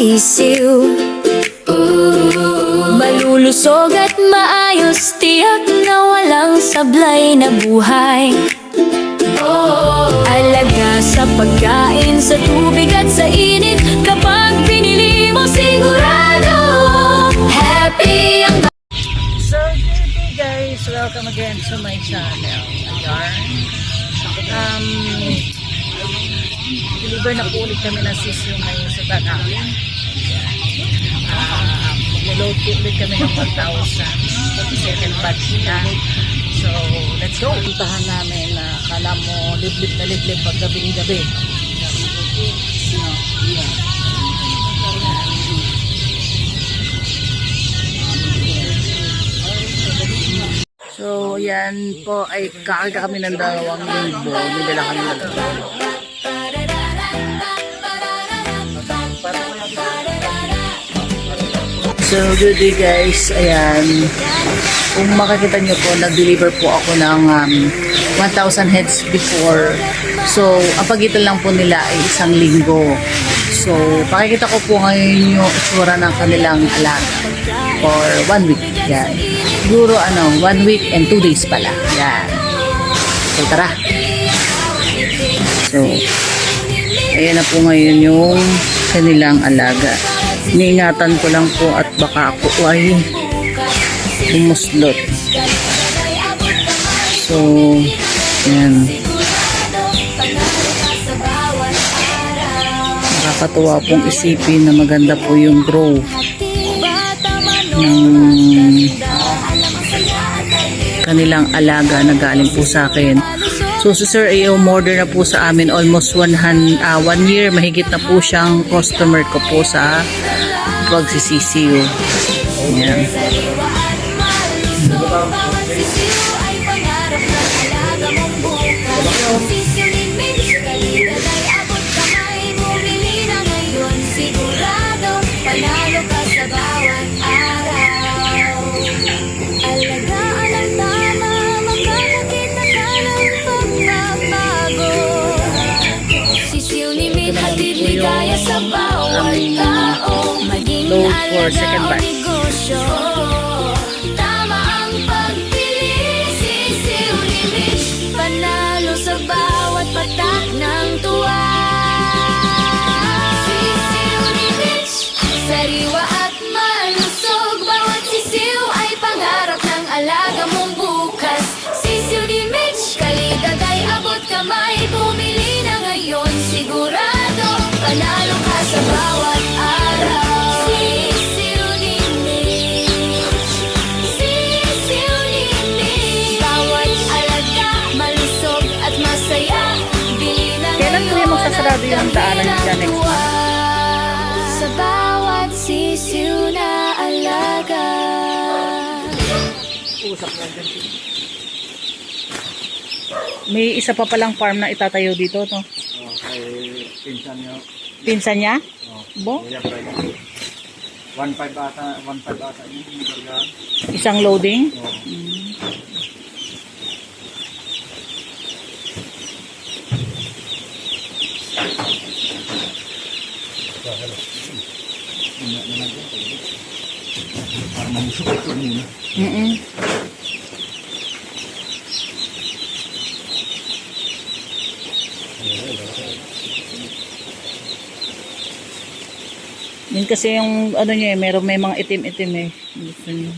sisiw. Malulusog at maayos, tiyak na walang sablay na buhay. Alaga sa pagkain, sa tubig at sa init. Kapag pinili mo, sigurado happy ang So, good day guys! Welcome again to my channel. Deliver na po ulit kami ng sisiyo ngayon sa Tanawin. Mag-load po ulit kami ng 1,000. Second batch na. So, let's go! Puntahan namin na kala mo liblib na liblib pag gabing-gabi. So, yan po ay kakarga kami ng 2,000. May dala kami ng 2,000. So, good day guys. Ayan. Kung makikita nyo po, nag-deliver po ako ng 1,000 heads before. So, ang pagitan lang po nila ay 1 linggo. So, pakikita ko po ngayon yung itsura ng kanilang alaga for 1 week. Yan. Siguro 1 week and 2 days pala. Yan. So, tara. So, ayan na po ngayon yung kanilang alaga. Iniingatan ko lang po at baka ako ay umuslot. So, yan. Nakakatuwa pong isipin na maganda po yung grow ng kanilang alaga na galing po sa akin. So, si Sir ay umorder na po sa amin almost 1 year. Mahigit na po siyang customer ko po sa pagsisisiyo. Ayan. Load for second batch. Tama ang pagpili, sisiw ni Mitch. Panalo sa bawat patak ng tuwa. Sisiw ni Mitch, sariwa at malusog. Bawat sisiw ay pangarap ng alaga mong bukas. Sisiw ni Mitch, kalidad ay abot kamay. Pumili na ngayon, sigurado panalo ka sa bawat araw. Sarado yung daanan niya next month. Sa bawat sisiw na alaga. Usap lang din. May isa pa palang farm na itatayo dito, no? Kay pinsan niya. Pinsan niya? Bo? 1.5 ata yung Isang loading? Yun kasi yung ano niya may mga itim-itim eh. Gusto niya.